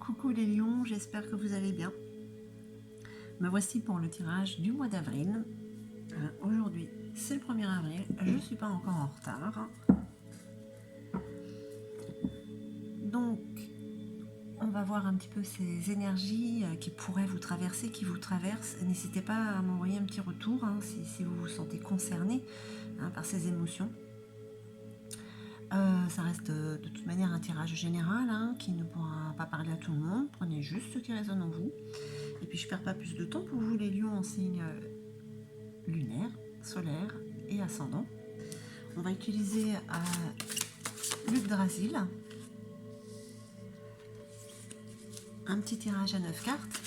Coucou les lions, j'espère que vous allez bien. Me voici pour le tirage du mois d'avril. Aujourd'hui, c'est le 1er avril, je ne suis pas encore en retard. Donc, on va voir un petit peu ces énergies qui pourraient vous traverser, qui vous traversent. N'hésitez pas à m'envoyer un petit retour si vous vous sentez concerné par ces émotions. Ça reste de toute manière un tirage général qui ne pourra pas parler à tout le monde. Prenez juste ce qui résonne en vous. Et puis je ne perds pas plus de temps pour vous les lions en signe lunaire, solaire et ascendant. On va utiliser l'Yggdrasil. Un petit tirage à 9 cartes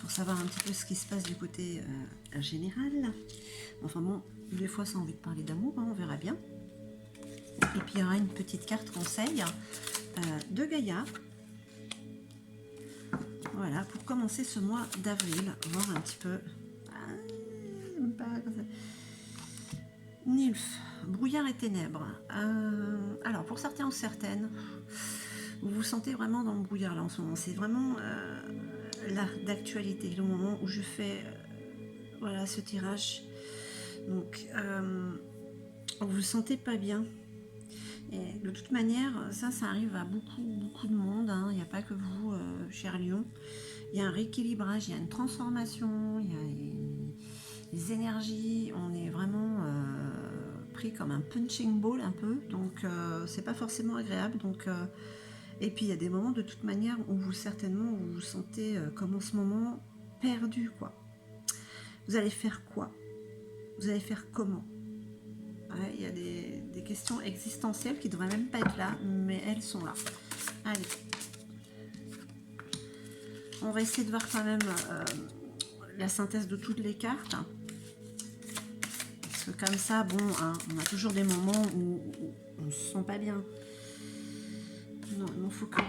pour savoir un petit peu ce qui se passe du côté général. Enfin bon, des fois ça a envie de parler d'amour, on verra bien. Et puis il y aura une petite carte conseil de Gaïa. Voilà, pour commencer ce mois d'avril, voir un petit peu. Nilf, brouillard et ténèbres. Alors pour certains ou certaines, vous vous sentez vraiment dans le brouillard là en ce moment. C'est vraiment là d'actualité, le moment où je fais voilà ce tirage. Donc vous vous sentez pas bien. Et de toute manière, ça arrive à beaucoup de monde. Il n'y a pas que vous, chers lions. Il y a un rééquilibrage, il y a une transformation, il y a les énergies. On est vraiment pris comme un punching ball un peu. Donc c'est pas forcément agréable. Donc et puis il y a des moments de toute manière où vous certainement vous vous sentez comme en ce moment perdu quoi. Vous allez faire quoi? Vous allez faire comment? Ouais, il y a des questions existentielles qui ne devraient même pas être là, mais elles sont là. Allez. On va essayer de voir quand même la synthèse de toutes les cartes. Parce que comme ça, bon, on a toujours des moments où on ne se sent pas bien. Non, il m'en faut que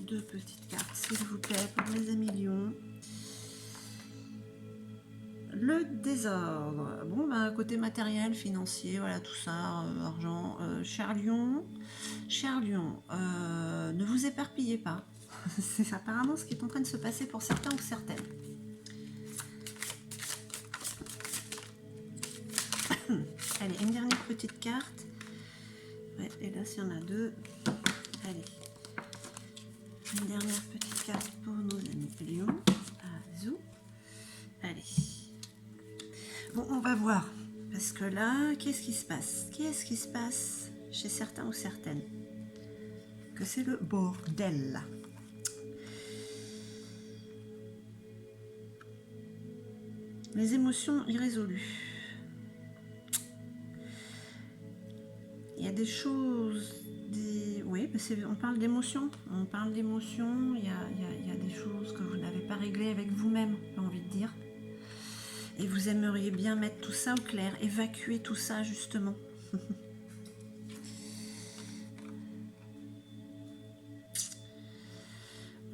deux petites cartes, s'il vous plaît, pour les amis lions. Le désordre. Bon, bah, côté matériel, financier, voilà, tout ça, argent. Cher lion, ne vous éparpillez pas. C'est apparemment ce qui est en train de se passer pour certains ou certaines. Allez, une dernière petite carte. Ouais, et là, s'il y en a deux. Allez. Une dernière petite carte pour nos amis lions. Zou. Allez. Bon, on va voir. Parce que là, qu'est-ce qui se passe? Qu'est-ce qui se passe chez certains ou certaines? Que c'est le bordel. Les émotions irrésolues. Il y a des choses... Oui, on parle d'émotions. On parle d'émotions. Il y a des choses que vous n'avez pas réglées avec vous-même, j'ai envie de dire. Et vous aimeriez bien mettre tout ça au clair, évacuer tout ça justement.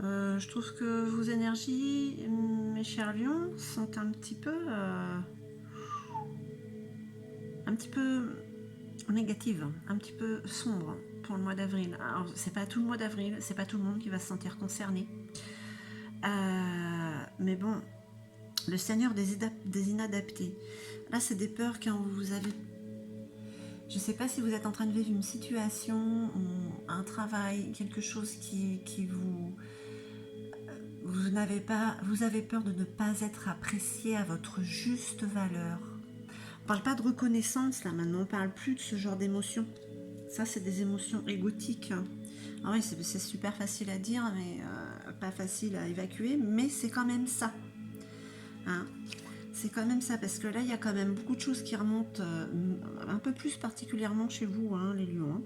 Je trouve que vos énergies, mes chers lions, sont un petit peu négatives, un petit peu sombres pour le mois d'avril. Alors c'est pas tout le mois d'avril, c'est pas tout le monde qui va se sentir concerné. Mais bon, le Seigneur des inadaptés. Là, c'est des peurs quand vous avez... Je ne sais pas si vous êtes en train de vivre une situation, un travail, quelque chose qui vous... Vous avez peur de ne pas être apprécié à votre juste valeur. On ne parle pas de reconnaissance là maintenant, on ne parle plus de ce genre d'émotions. Ça, c'est des émotions égotiques. Ah oui, c'est super facile à dire, mais pas facile à évacuer, mais c'est quand même ça. C'est quand même ça, parce que là, il y a quand même beaucoup de choses qui remontent, un peu plus particulièrement chez vous, les lions.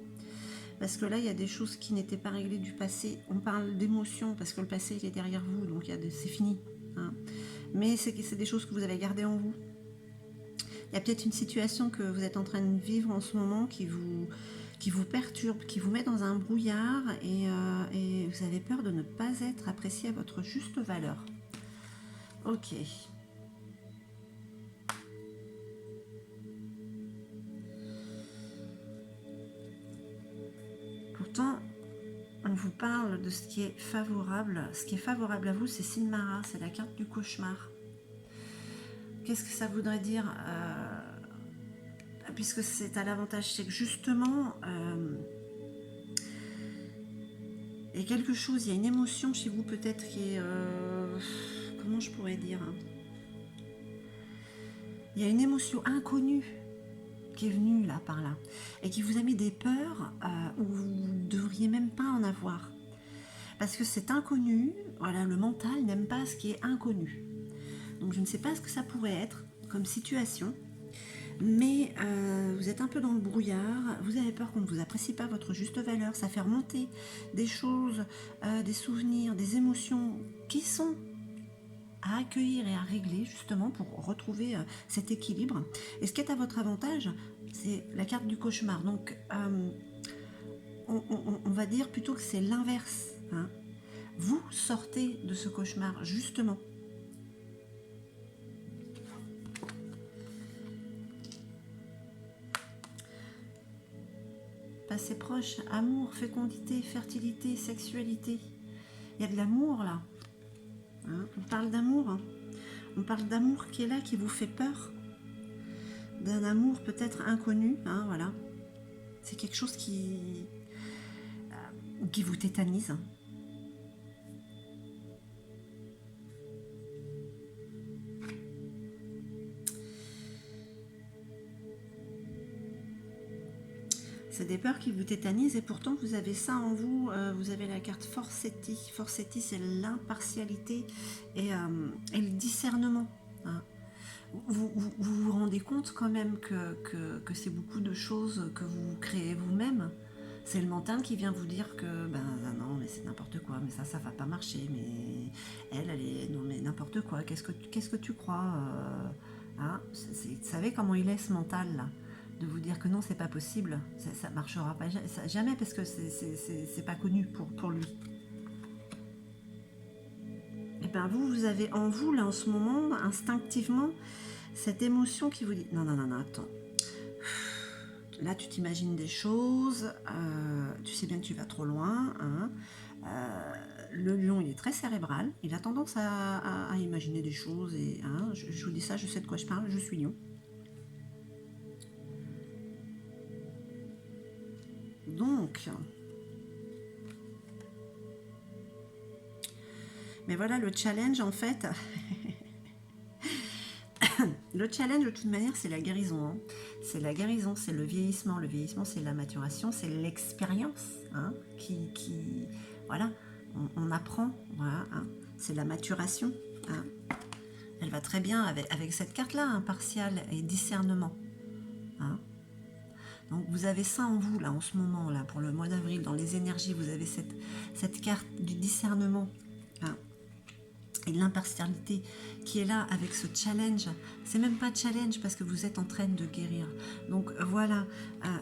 Parce que là, il y a des choses qui n'étaient pas réglées du passé. On parle d'émotions, parce que le passé, il est derrière vous, donc c'est fini. Mais c'est des choses que vous avez gardées en vous. Il y a peut-être une situation que vous êtes en train de vivre en ce moment qui vous perturbe, qui vous met dans un brouillard, et vous avez peur de ne pas être apprécié à votre juste valeur. Ok. Pourtant, vous parle de ce qui est favorable. Ce qui est favorable à vous, c'est Sinmara, c'est la carte du cauchemar. Qu'est-ce que ça voudrait dire puisque c'est à l'avantage, c'est que justement, il y a quelque chose, il y a une émotion chez vous peut-être qui est... comment je pourrais dire, hein, il y a une émotion inconnue qui est venue là, par là, et qui vous a mis des peurs où vous ne devriez même pas en avoir. Parce que c'est inconnu, voilà, le mental n'aime pas ce qui est inconnu. Donc je ne sais pas ce que ça pourrait être comme situation, mais vous êtes un peu dans le brouillard, vous avez peur qu'on ne vous apprécie pas votre juste valeur, ça fait remonter des choses, des souvenirs, des émotions qui sont à accueillir et à régler justement pour retrouver cet équilibre. Et ce qui est à votre avantage, c'est la carte du cauchemar. Donc on va dire plutôt que c'est l'inverse, hein. Vous sortez de ce cauchemar justement. Passé proche, amour, fécondité, fertilité, sexualité. Il y a de l'amour là. Hein, on parle d'amour. Hein. On parle d'amour qui est là, qui vous fait peur. D'un amour peut-être inconnu. Hein, voilà. C'est quelque chose qui vous tétanise. C'est des peurs qui vous tétanisent et pourtant vous avez ça en vous. Vous avez la carte Forsetti. Forsetti, c'est l'impartialité et le discernement. Hein. Vous rendez compte quand même que c'est beaucoup de choses que vous créez vous-même. C'est le mental qui vient vous dire que ben non mais c'est n'importe quoi, mais ça va pas marcher, mais elle est non mais n'importe quoi. Qu'est-ce que tu crois hein, vous savez comment il est ce mental là, de vous dire que non c'est pas possible, ça marchera pas jamais parce que c'est pas connu pour lui. Et ben vous avez en vous là en ce moment instinctivement cette émotion qui vous dit non attends. Là, tu t'imagines des choses, tu sais bien que tu vas trop loin. Hein, le lion, il est très cérébral, il a tendance à imaginer des choses. Et hein, je vous dis ça, je sais de quoi je parle, je suis lion. Donc, mais voilà le challenge en fait. Le challenge de toute manière c'est la guérison, hein. C'est la guérison, c'est le vieillissement. Le vieillissement c'est la maturation, c'est l'expérience hein, qui voilà, on apprend, voilà, hein. C'est la maturation. Hein. Elle va très bien avec cette carte là, impartial et discernement. Hein. Donc vous avez ça en vous là en ce moment là pour le mois d'avril dans les énergies, vous avez cette carte du discernement. Hein. Et de l'impartialité qui est là avec ce challenge. C'est même pas challenge parce que vous êtes en train de guérir. Donc voilà,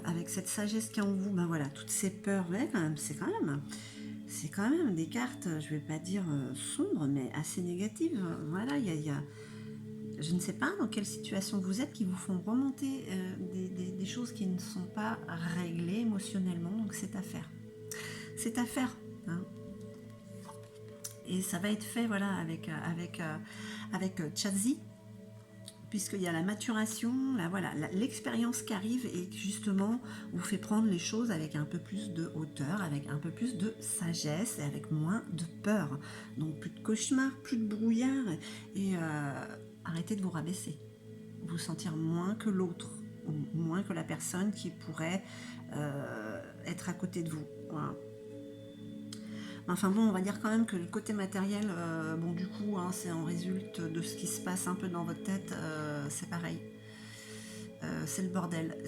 avec cette sagesse qui est en vous, ben voilà, toutes ces peurs, ouais, quand même, c'est quand même des cartes, je vais pas dire sombres, mais assez négatives. Voilà, il y a je ne sais pas dans quelle situation vous êtes qui vous font remonter des choses qui ne sont pas réglées émotionnellement. Donc c'est à faire. C'est à faire. Hein. Et ça va être fait voilà, avec Chazi, puisqu'il y a la maturation, l'expérience qui arrive et qui justement vous fait prendre les choses avec un peu plus de hauteur, avec un peu plus de sagesse et avec moins de peur. Donc plus de cauchemars, plus de brouillard et arrêtez de vous rabaisser. Vous sentir moins que l'autre, ou moins que la personne qui pourrait être à côté de vous. Voilà. Enfin bon, on va dire quand même que le côté matériel, bon du coup, hein, c'est en résulte de ce qui se passe un peu dans votre tête, c'est pareil. C'est le bordel.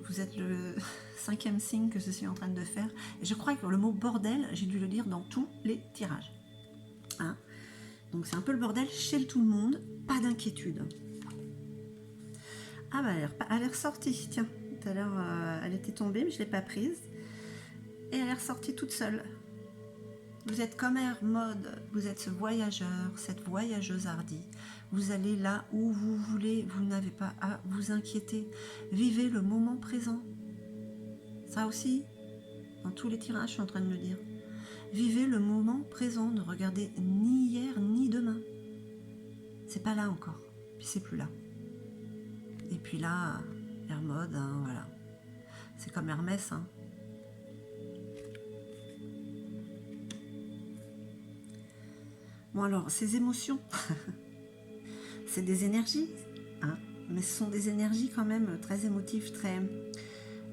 Vous êtes le 5e signe que je suis en train de faire. Et je crois que le mot bordel, j'ai dû le dire dans tous les tirages. Hein, donc c'est un peu le bordel chez tout le monde, pas d'inquiétude. Ah bah elle est ressortie, tiens. Tout à l'heure, elle était tombée, mais je ne l'ai pas prise. Et elle est ressortie toute seule. Vous êtes comme Air Mode, vous êtes ce voyageur, cette voyageuse hardie. Vous allez là où vous voulez, vous n'avez pas à vous inquiéter. Vivez le moment présent. Ça aussi, Dans tous les tirages, je suis en train de le dire. Vivez le moment présent, ne regardez ni hier ni demain. C'est pas là encore, puis c'est plus là. Et puis là, Hermode, hein, voilà. C'est comme Hermès, hein. Bon alors, ces émotions, c'est des énergies, hein, mais ce sont des énergies quand même très émotives, très...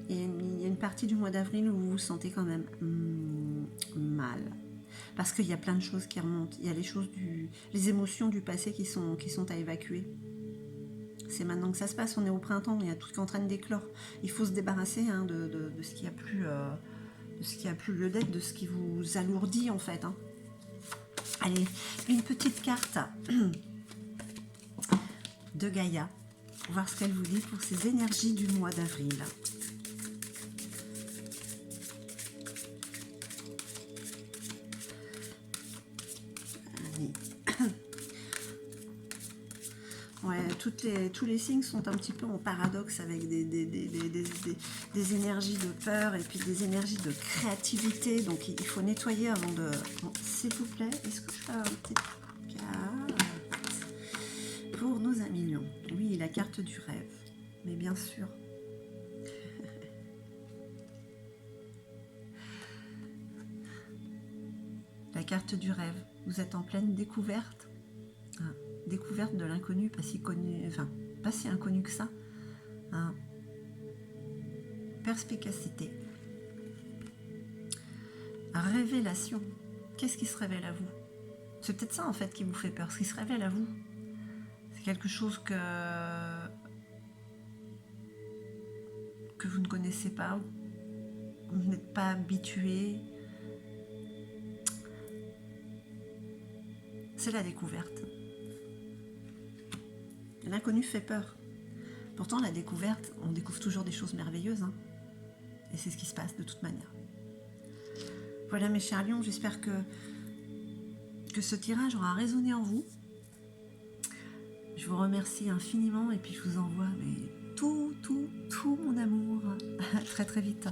Et il y a une partie du mois d'avril où vous vous sentez quand même mal. Parce qu'il y a plein de choses qui remontent. Il y a les émotions du passé qui sont à évacuer. C'est maintenant que ça se passe, on est au printemps, il y a tout qui est en train de d'éclore. Il faut se débarrasser hein, de ce qui a plus, de ce qui a plus lieu d'être, de ce qui vous alourdit en fait. Hein. Allez, une petite carte de Gaïa, pour voir ce qu'elle vous dit pour ces énergies du mois d'avril. Ouais, tous les signes sont un petit peu en paradoxe avec des énergies de peur et puis des énergies de créativité. Donc il faut nettoyer avant de... Bon, s'il vous plaît, est-ce que je fais un petit carte pour nos amis lions? Oui, la carte du rêve, mais bien sûr. La carte du rêve, vous êtes en pleine découverte. Découverte de l'inconnu, pas si connu, enfin pas si inconnu que ça. Hein. Perspicacité. Révélation. Qu'est-ce qui se révèle à vous? C'est peut-être ça en fait qui vous fait peur. Ce qui se révèle à vous, c'est quelque chose que vous ne connaissez pas, vous n'êtes pas habitué. C'est la découverte. L'inconnu fait peur. Pourtant, la découverte, on découvre toujours des choses merveilleuses. Hein. Et c'est ce qui se passe de toute manière. Voilà mes chers lions, j'espère que ce tirage aura résonné en vous. Je vous remercie infiniment et puis je vous envoie tout mon amour. À très très vite.